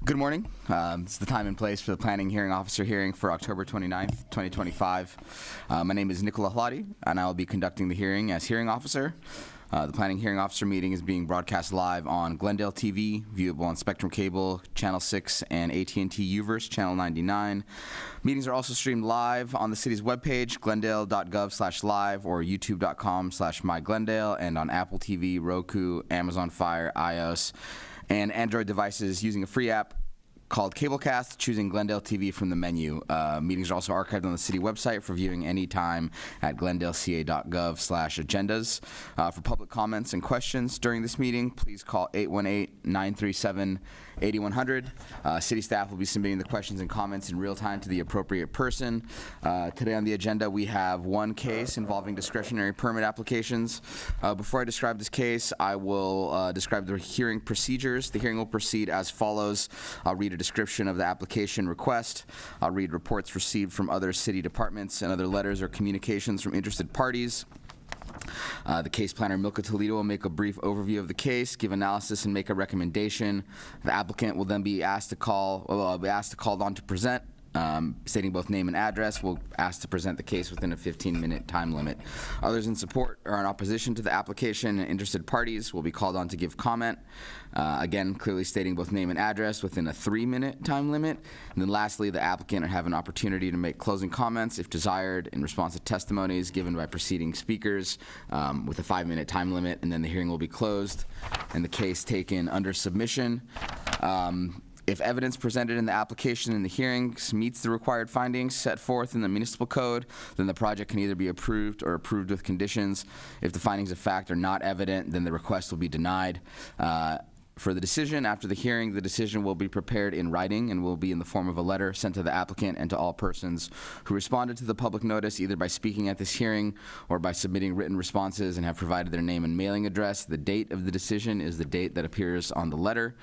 Good morning. It's the time and place for the Planning Hearing Officer hearing for October 29th, 2025. My name is Nicola Hladi, and I will be conducting the hearing as hearing officer. The Planning Hearing Officer meeting is being broadcast live on Glendale TV, viewable on Spectrum Cable, Channel 6, and AT&T Uverse, Channel 99. Meetings are also streamed live on the city's webpage, glendale.gov/live, or youtube.com/myglendale, and on Apple TV, Roku, Amazon Fire, iOS, and Android devices using a free app called Cablecast, choosing Glendale TV from the menu. Meetings are also archived on the city website for viewing anytime at glendaleca.gov/agendas. For public comments and questions during this meeting, please call 818-937-8100. City staff will be submitting the questions and comments in real time to the appropriate person. Today on the agenda, we have one case involving discretionary permit applications. Before I describe this case, I will describe the hearing procedures. The hearing will proceed as follows. I'll read a description of the application request. I'll read reports received from other city departments and other letters or communications from interested parties. The case planner, Milka Toledo, will make a brief overview of the case, give analysis, and make a recommendation. The applicant will then be asked to called on to present, stating both name and address. We'll ask to present the case within a 15-minute time limit. Others in support or in opposition to the application and interested parties will be called on to give comment. Again, clearly stating both name and address within a 3-minute time limit. And then lastly, the applicant will have an opportunity to make closing comments if desired in response to testimonies given by preceding speakers with a 5-minute time limit. And then the hearing will be closed and the case taken under submission. If evidence presented in the application and the hearings meets the required findings set forth in the municipal code, then the project can either be approved or approved with conditions. If the findings of fact are not evident, then the request will be denied. For the decision, after the hearing, the decision will be prepared in writing and will be in the form of a letter sent to the applicant and to all persons who responded to the public notice, either by speaking at this hearing or by submitting written responses and have provided their name and mailing address. The date of the decision is the date that appears on the letter.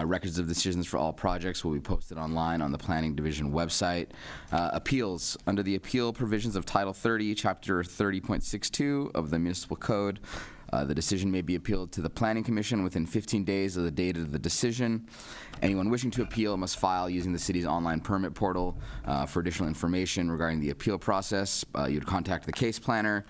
Records of decisions for all projects will be posted online on the Planning Division website. Appeals. Under the appeal provisions of Title 30, Chapter 30.62 of the Municipal Code, the decision may be appealed to the Planning Commission within 15 days of the date of the decision. Anyone wishing to appeal must file using the city's online permit portal. For additional information regarding the appeal process, you'd contact the case planner.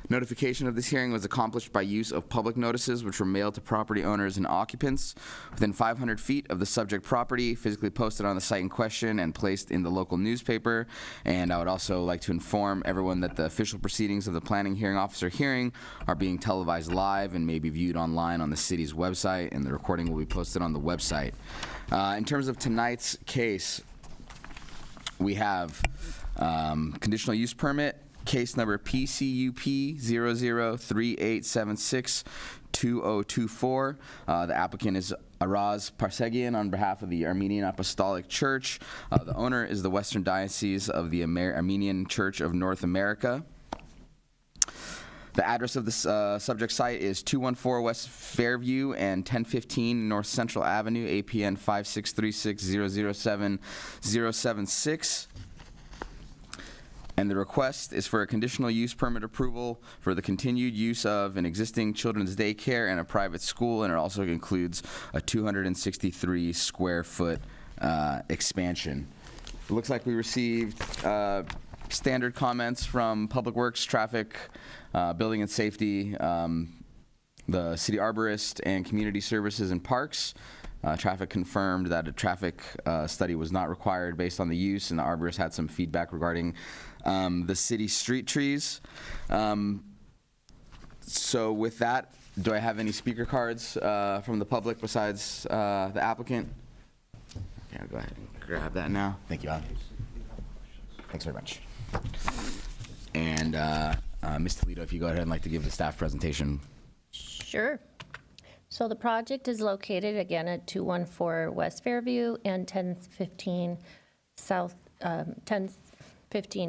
Notification of this hearing was accomplished by use of public notices which were mailed to property owners and occupants within 500 feet of the subject property, physically posted on the site in question and placed in the local newspaper. And I would also like to inform everyone that the official proceedings of the Planning Hearing Officer hearing are being televised live and may be viewed online on the city's website, and the recording will be posted on the website. In terms of tonight's case, we have conditional use permit, case number PCUP 0038762024. The applicant is Araz Parsegian on behalf of the Armenian Apostolic Church. The owner is the Western Diocese of the Armenian Church of North America. The address of the subject site is 214 West Fairview and 1015 North Central Avenue, APN 5636007-076. And the request is for a conditional use permit approval for the continued use of an existing children's daycare and a private school, and it also includes a 263 square foot expansion. It looks like we received standard comments from Public Works, Traffic, Building and Safety, the City Arborist, and Community Services and Parks. Traffic confirmed that a traffic study was not required based on the use, and the arborist had some feedback regarding the city street trees. So with that, do I have any speaker cards from the public besides the applicant? Okay, I'll go ahead and grab that now. Thank you, Alan. Thanks very much. And Ms. Toledo, if you go ahead and like to give the staff presentation. Sure. So the project is located again at 214 West Fairview and 1015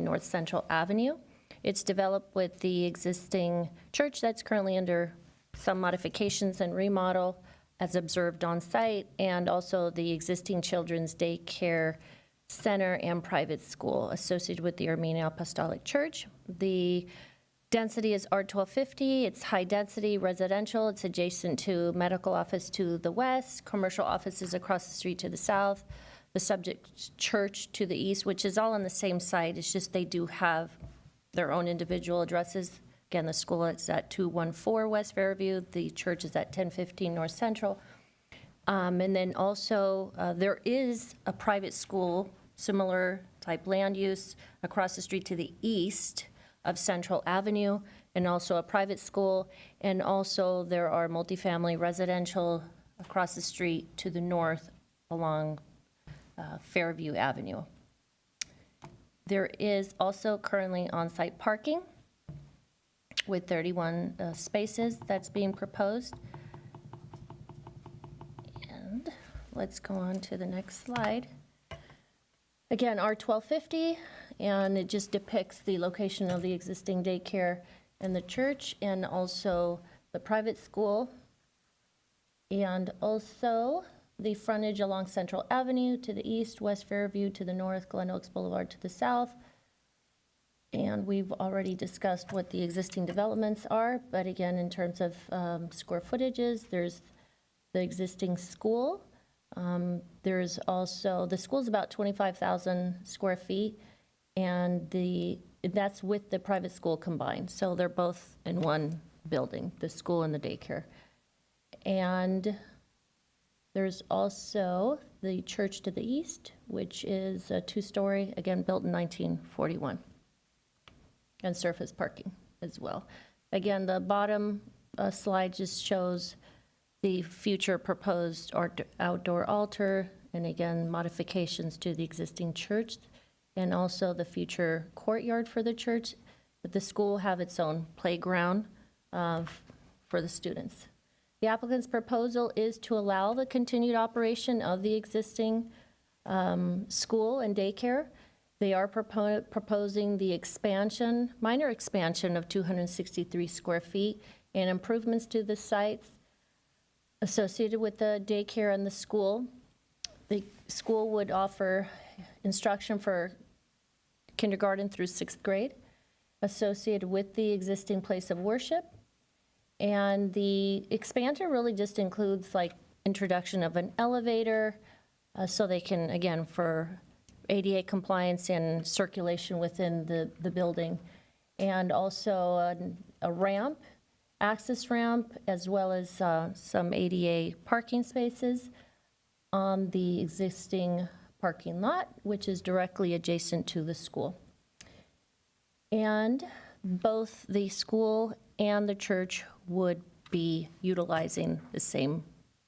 North Central Avenue. It's developed with the existing church that's currently under some modifications and remodel as observed on site, and also the existing children's daycare center and private school associated with the Armenian Apostolic Church. The Density is R1250. It's high density residential. It's adjacent to medical office to the west, commercial offices across the street to the south, the subject church to the east, which is all on the same site. It's just they do have their own individual addresses. Again, the school is at 214 West Fairview. The church is at 1015 North Central. And then also, there is a private school, similar type land use, across the street to the east of Central Avenue, and also a private school. And also, there are multifamily residential across the street to the north along Fairview Avenue. There is also currently on-site parking with 31 spaces that's being proposed. And let's go on to the next slide. Again, R1250, and it just depicts the location of the existing daycare and the church, and also the private school, and also the frontage along Central Avenue to the east, West Fairview to the north, Glen Oaks Boulevard to the south. And we've already discussed what the existing developments are, but again, in terms of square footages, there's the existing school. There's also, the school's about 25,000 square feet, and that's with the private school combined. So they're both in one building, the school and the daycare. And there's also the church to the east, which is a two-story, again, built in 1941, and surface parking as well. Again, the bottom slide just shows the future proposed outdoor altar, and again, modifications to the existing church, and also the future courtyard for the church. But the school will have its own playground for the students. The applicant's proposal is to allow the continued operation of the existing school and daycare. They are proposing the expansion, minor expansion of 263 square feet, and improvements to the sites associated with the daycare and the school. The school would offer instruction for kindergarten through 6th grade associated with the existing place of worship. And the expansion really just includes like introduction of an elevator so they can, again, for ADA compliance and circulation within the building. And also a ramp, access ramp, as well as some ADA parking spaces on the existing parking lot, which is directly adjacent to the school. And both the school and the church would be utilizing the same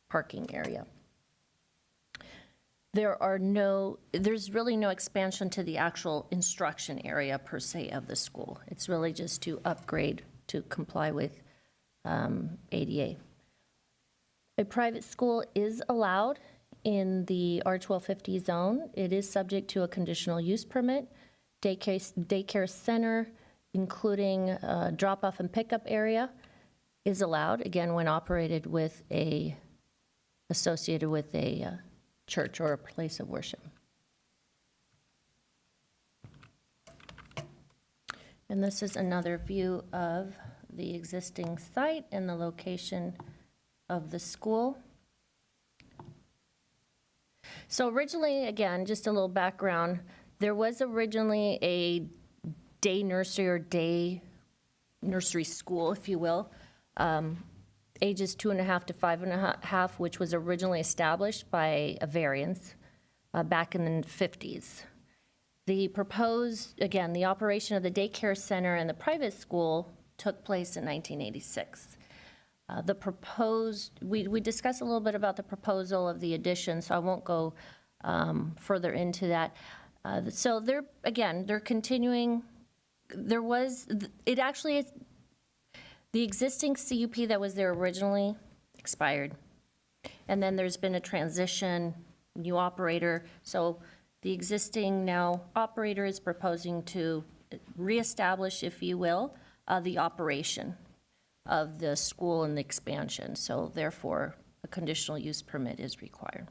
parking area. There's really no expansion to the actual instruction area per se of the school. It's really just to upgrade to comply with ADA. A private school is allowed in the R1250 zone. It is subject to a conditional use permit. Daycare center, including drop-off and pickup area, is allowed, again, when operated with associated with a church or a place of worship. And this is another view of the existing site and the location of the school. So originally, again, just a little background, there was originally a day nursery or day nursery school, if you will, ages 2.5 to 5.5, which was originally established by a variance back in the 50s. The proposed, again, the operation of the daycare center and the private school took place in 1986. The proposed, we discussed a little bit about the proposal of the addition, so I won't go further into that. So they're continuing. There was, it actually is, the existing CUP that was there originally expired. And then there's been a transition, new operator. So the existing now operator is proposing to reestablish, if you will, the operation of the school and the expansion. So therefore, a conditional use permit is required.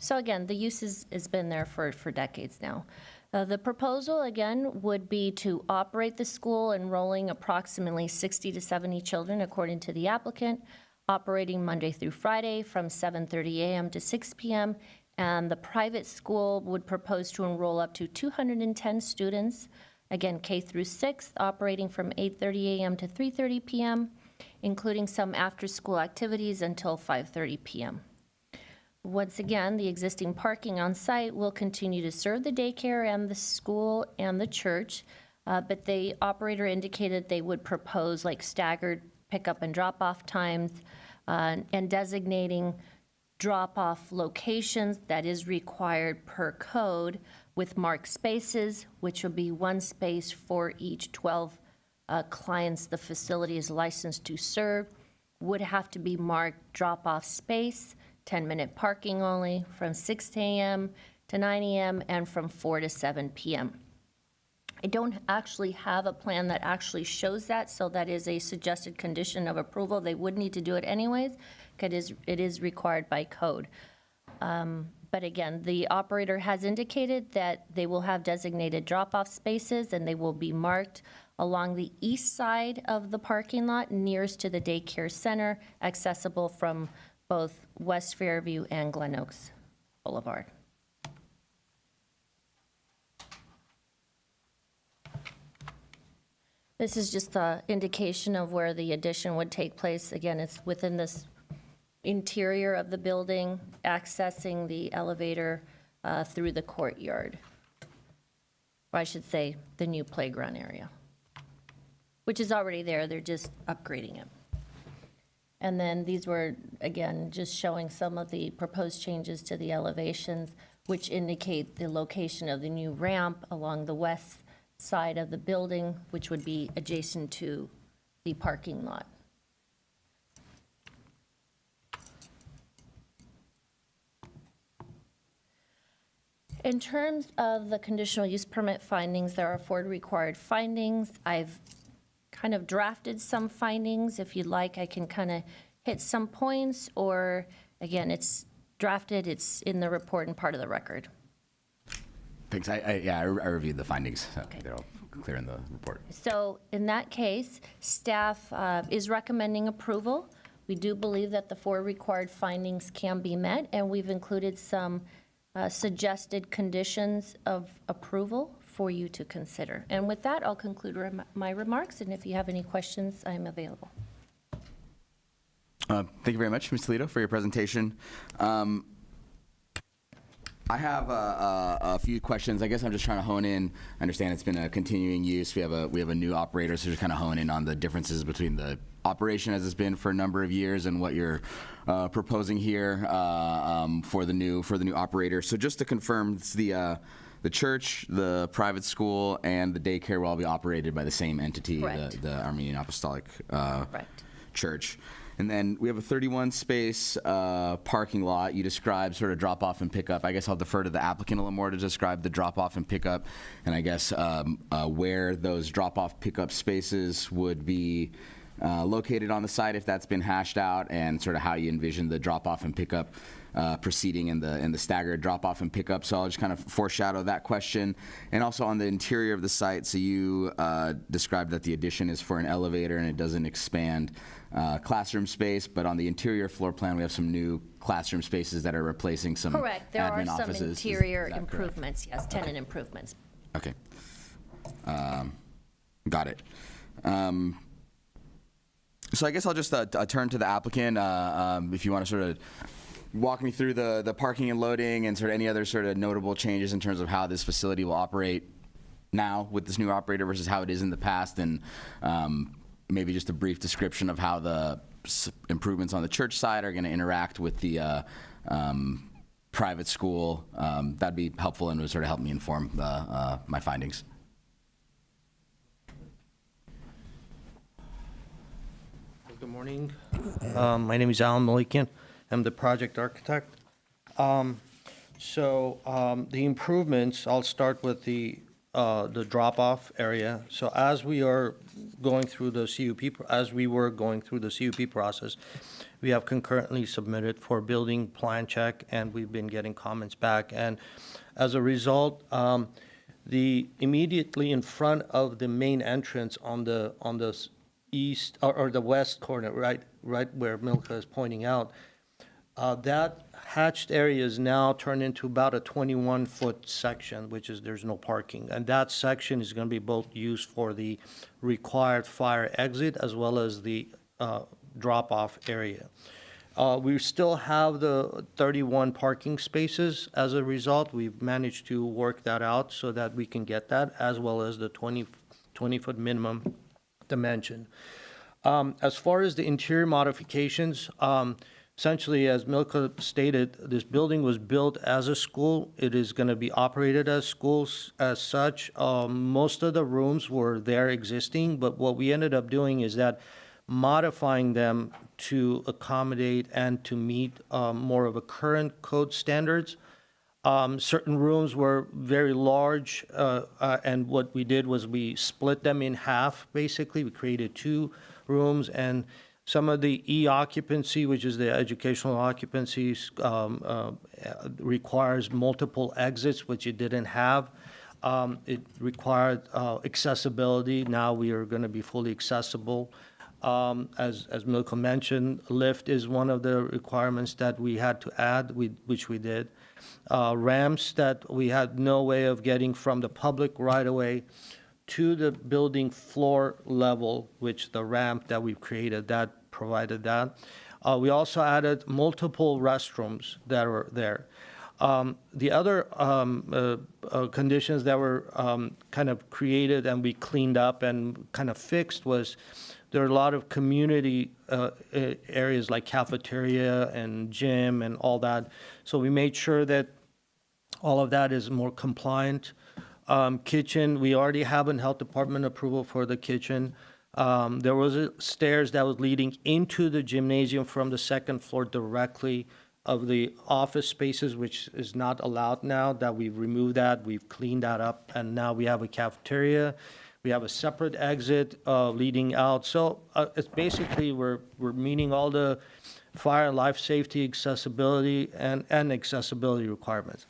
So again, the use has been there for decades now. The proposal, again, would be to operate the school enrolling approximately 60 to 70 children, according to the applicant, operating Monday through Friday from 7:30 a.m. to 6 p.m. And the private school would propose to enroll up to 210 students, again, K through 6th, operating from 8:30 a.m. to 3:30 p.m., including some after-school activities until 5:30 p.m. Once again, the existing parking on site will continue to serve the daycare and the school and the church, but the operator indicated they would propose like staggered pickup and drop-off times and designating drop-off locations that is required per code with marked spaces, which will be one space for each 12 clients the facility is licensed to serve, would have to be marked drop-off space, 10-minute parking only from 6 a.m. to 9 a.m. and from 4 to 7 p.m. I don't actually have a plan that actually shows that, so that is a suggested condition of approval. They would need to do it anyways, because it is required by code. But again, the operator has indicated that they will have designated drop-off spaces and they will be marked along the east side of the parking lot nearest to the daycare center, accessible from both West Fairview and Glen Oaks Boulevard. This is just an indication of where the addition would take place. Again, it's within this interior of the building, accessing the elevator through the courtyard. Or I should say, the new playground area, which is already there, they're just upgrading it. And then these were, again, just showing some of the proposed changes to the elevations, which indicate the location of the new ramp along the west side of the building, which would be adjacent to the parking lot. In terms of the conditional use permit findings, there are 4 required findings. I've kind of drafted some findings. If you'd like, I can kind of hit some points, or again, it's drafted, it's in the report and part of the record. Thanks. I reviewed the findings. So they're all clear in the report. So in that case, staff is recommending approval. We do believe that the 4 required findings can be met, and we've included some suggested conditions of approval for you to consider. And with that, I'll conclude my remarks, and if you have any questions, I'm available. Thank you very much, Ms. Toledo, for your presentation. I have a few questions. I guess I'm just trying to hone in. I understand it's been a continuing use. We have a new operator, so just kind of hone in on the differences between the operation as it's been for a number of years and what you're proposing here for the new operator. So just to confirm, it's the church, the private school, and the daycare will all be operated by the same entity, the Armenian Apostolic Church. And then we have a 31-space parking lot. You described sort of drop-off and pickup. I guess I'll defer to the applicant a little more to describe the drop-off and pickup, and I guess where those drop-off pickup spaces would be located on the site, if that's been hashed out, and sort of how you envision the drop-off and pickup proceeding in the staggered drop-off and pickup. So I'll just kind of foreshadow that question. And also on the interior of the site, so you described that the addition is for an elevator and it doesn't expand classroom space, but on the interior floor plan, we have some new classroom spaces that are replacing some Correct. There are admin some offices. interior improvements, yes, tenant improvements. Okay. Got it. So I guess I'll just turn to the applicant. If you want to sort of walk me through the parking and loading and sort of any other sort of notable changes in terms of how this facility will operate now with this new operator versus how it is in the past, and maybe just a brief description of how the improvements on the church side are going to interact with the private school. That'd be helpful and would sort of help me inform my findings. Good morning. My name is Alan Malikian. I'm the project architect. The improvements, I'll start with the drop-off area. So as we are going through the as we were going through the CUP process, we have concurrently submitted for building plan check, and we've been getting comments back. And as a result, the immediately in front of the main entrance on the east or the west corner, right where Milka is pointing out, that hatched area is now turned into about a 21-foot section, which is, there's no parking. And that section is going to be both used for the required fire exit as well as the drop-off area. We still have the 31 parking spaces. As a result, we've managed to work that out so that we can get that, as well as the 20-foot minimum dimension. As far as the interior modifications, essentially, as Milka stated, this building was built as a school. It is going to be operated as schools as such. Most of the rooms were there existing, but what we ended up doing is that modifying them to accommodate and to meet more of a current code standards. Certain rooms were very large, and what we did was we split them in half, basically. We created 2 rooms, and some of the E-occupancy, which is the educational occupancies, requires multiple exits, which it didn't have. It required accessibility. Now we are going to be fully accessible. As Milka mentioned, lift is one of the requirements that we had to add, which we did. Ramps that we had no way of getting from the public right-of-way to the building floor level, which the ramp that we've created, that provided that. We also added multiple restrooms that were there. The other conditions that were kind of created and we cleaned up and kind of fixed was there are a lot of community areas like cafeteria and gym and all that. So we made sure that all of that is more compliant. Kitchen, we already have a health department approval for the kitchen. There was stairs that was leading into the gymnasium from the second floor directly of the office spaces, which is not allowed now, that we've removed that, we've cleaned that up, and now we have a cafeteria. We have a separate exit leading out. So it's basically we're meeting all the fire and life safety, accessibility, and accessibility requirements.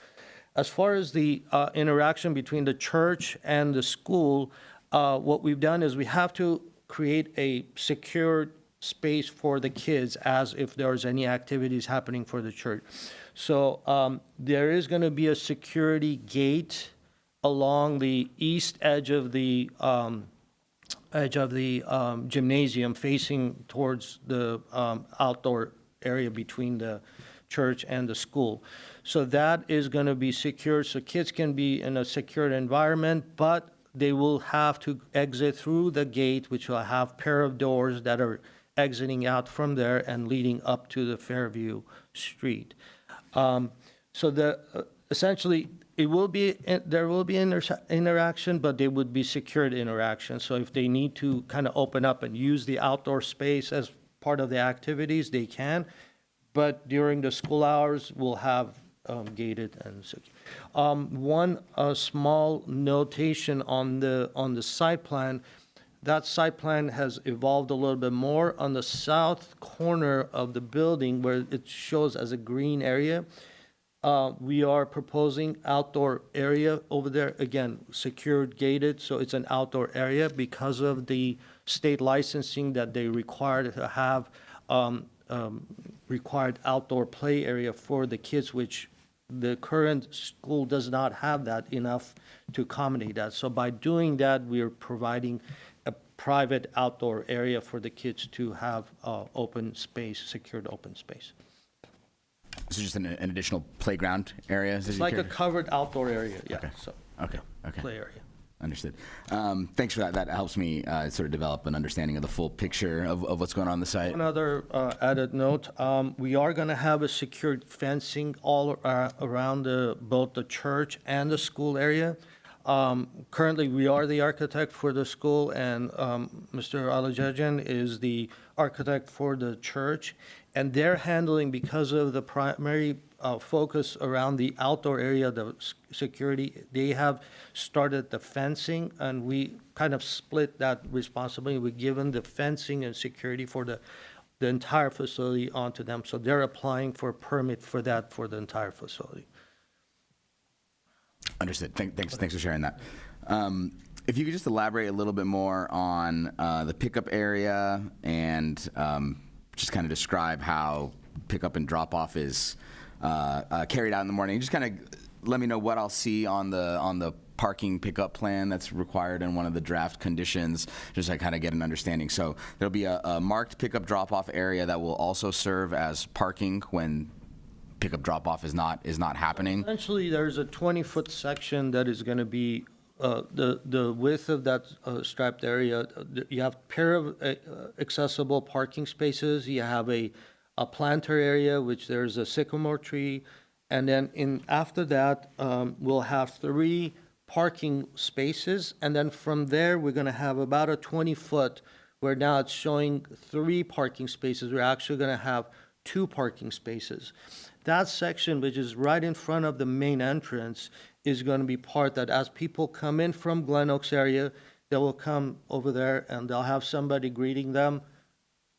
As far as the interaction between the church and the school, what we've done is we have to create a secure space for the kids as if there's any activities happening for the church. So there is going to be a security gate along the east edge of the gymnasium facing towards the outdoor area between the church and the school. So that is going to be secure, so kids can be in a secured environment, but they will have to exit through the gate, which will have pair of doors that are exiting out from there and leading up to the Fairview Street. So essentially, there will be interaction, but they would be secured interaction. So if they need to kind of open up and use the outdoor space as part of the activities, they can. But during the school hours, we'll have gated and secure. One small notation on the site plan. That site plan has evolved a little bit more. On the south corner of the building, where it shows as a green area, we are proposing outdoor area over there, again, secured, gated, so it's an outdoor area because of the state licensing that they require to have required outdoor play area for the kids, which the current school does not have that enough to accommodate that. So by doing that, we are providing a private outdoor area for the kids to have open space, secured open space. So just an additional playground area? It's like a covered outdoor area, yeah. Okay. So Okay. play area. Understood. Thanks for that. That helps me sort of develop an understanding of the full picture of what's going on the site. Another added note, we are going to have a secured fencing all around both the church and the school area. Currently, we are the architect for the school, and Mr. Alajajan is the architect for the church, and they're handling, because of the primary focus around the outdoor area, the security. They have started the fencing, and we kind of split that responsibility. We've given the fencing and security for the entire facility onto them. So they're applying for a permit for that for the entire facility. Understood. Thanks for sharing that. If you could just elaborate a little bit more on the pickup area and just kind of describe how pickup and drop-off is carried out in the morning. Just kind of let me know what I'll see on the parking pickup plan that's required in one of the draft conditions, just to kind of get an understanding. So there'll be a marked pickup drop-off area that will also serve as parking when pickup drop-off is not happening. Essentially, there's a 20-foot section that is going to be the width of that striped area. You have pair of accessible parking spaces. You have a planter area, which there's a sycamore tree. And then after that, we'll have 3 parking spaces. And then from there, we're going to have about a 20-foot, where now it's showing 3 parking spaces. We're actually going to have 2 parking spaces. That section, which is right in front of the main entrance, is going to be part that as people come in from Glen Oaks area, they will come over there and they'll have somebody greeting them,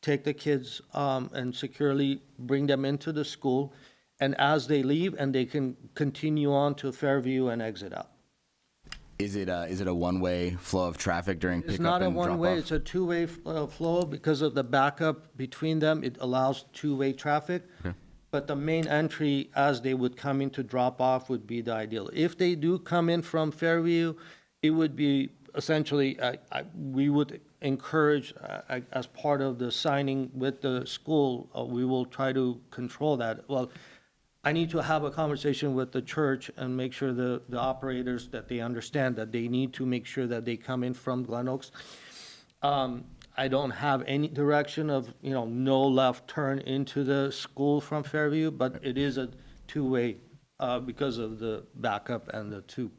take the kids and securely bring them into the school. And as they leave, and they can continue on to Fairview and exit out. Is it a one-way flow of traffic during pickup It's and not a drop-off? one-way, it's a two-way flow because of the backup between them. It allows two-way traffic. But the main entry, as they would come in to drop off, would be the ideal. If they do come in from Fairview, it would be essentially, we would encourage, as part of the signing with the school, we will try to control that. Well, I need to have a conversation with the church and make sure the operators, that they understand that they need to make sure that they come in from Glen Oaks. I don't have any direction of, no left turn into the school from Fairview, but it is a two-way because of the backup and the 2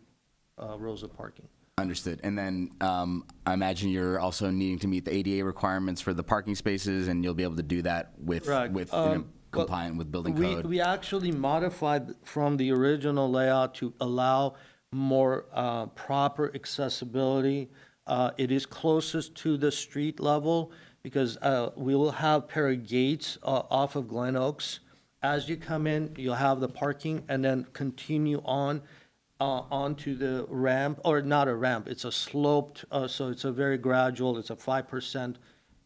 rows of parking. Understood. And then I imagine you're also needing to meet the ADA requirements for the parking spaces, and you'll be able to do that with Correct. compliant with building code. We actually modified from the original layout to allow more proper accessibility. It is closest to the street level because we will have pair of gates off of Glen Oaks. As you come in, you'll have the parking and then continue on onto the ramp, or not a ramp, it's a sloped, so it's a very gradual, it's a 5%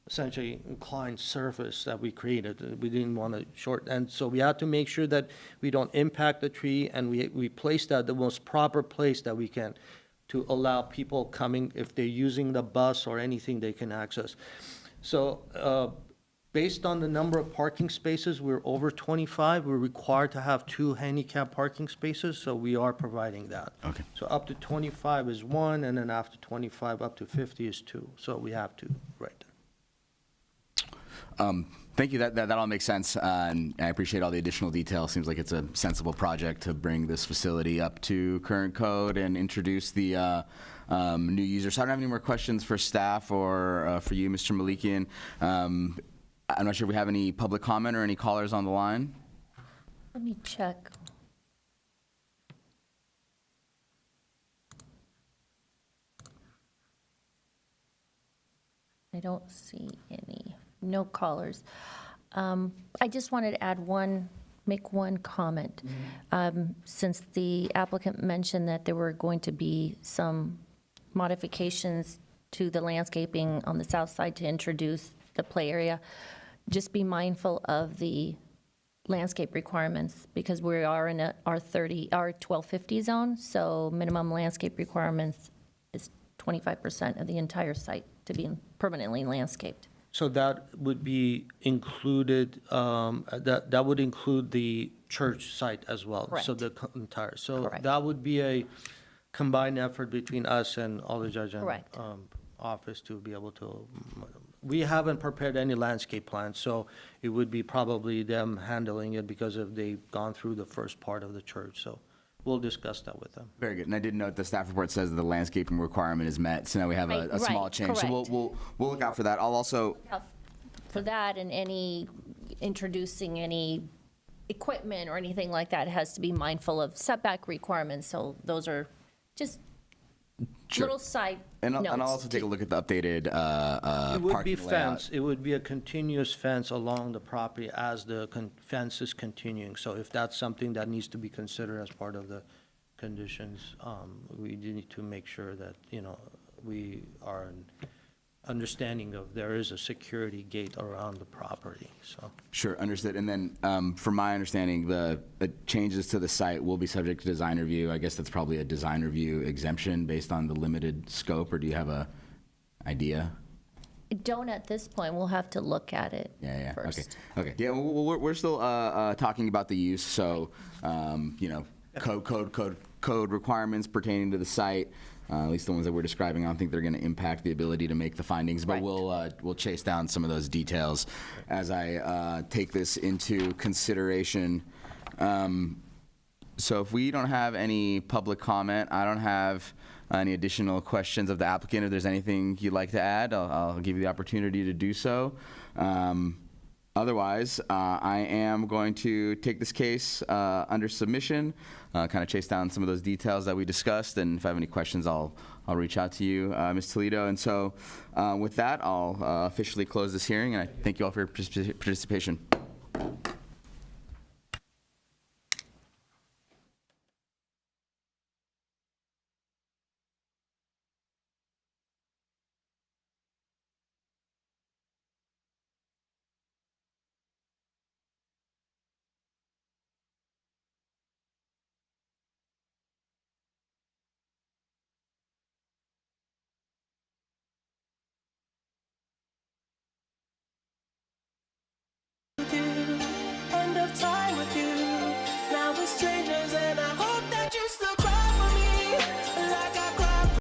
essentially inclined surface that we created. We didn't want to shorten, and so we had to make sure that we don't impact the tree, and we placed that the most proper place that we can to allow people coming, if they're using the bus or anything, they can access. So based on the number of parking spaces, we're over 25. We're required to have 2 handicap parking spaces, so we are providing that. Okay. So up to 25 is 1, and then after 25, up to 50 is 2. So we have 2 right there. Thank you. That all makes sense, and I appreciate all the additional detail. Seems like it's a sensible project to bring this facility up to current code and introduce the new users. So I don't have any more questions for staff or for you, Mr. Malikian. I'm not sure if we have any public comment or any callers on the line. Let me check. I don't see any, no callers. I just wanted to make one comment. Since the applicant mentioned that there were going to be some modifications to the landscaping on the south side to introduce the play area, just be mindful of the landscape requirements because we are in our 1250 zone, so minimum landscape requirements is 25% of the entire site to be permanently landscaped. So that would be included, that would include the church site as well? So the entire, so Correct. that would be a combined effort between us and all the judge and Correct. office to be able to, we haven't prepared any landscape plans, so it would be probably them handling it because they've gone through the first part of the church, so we'll discuss that with them. Very good. And I did note the staff report says that the landscaping requirement is met, so now we have a Right, small right, change. So correct. we'll look out for that. I'll also, For that and introducing any equipment or anything like that. It has to be mindful of setback requirements, so those are just Sure. little side And notes. I'll also take a look at the updated It would be parking layout. fence, it would be a continuous fence along the property as the fence is continuing. So if that's something that needs to be considered as part of the conditions, we do need to make sure that, we are understanding of there is a security gate around the property, so. Sure, understood. And then, from my understanding, the changes to the site will be subject to design review. I guess that's probably a design review exemption based on the limited scope, or do you have a idea? I don't at this point. We'll have to look at it Yeah, first. okay. Yeah, well, we're still talking about the use, so, code requirements pertaining to the site, at least the ones that we're describing, I don't think they're going to impact the ability to make the findings, but Right. we'll chase down some of those details as I take this into consideration. So if we don't have any public comment, I don't have any additional questions of the applicant. If there's anything you'd like to add, I'll give you the opportunity to do so. Otherwise, I am going to take this case under submission, kind of chase down some of those details that we discussed, and if I have any questions, I'll reach out to you, Ms. Toledo. And so with that, I'll officially close this hearing, and I thank you all for your participation.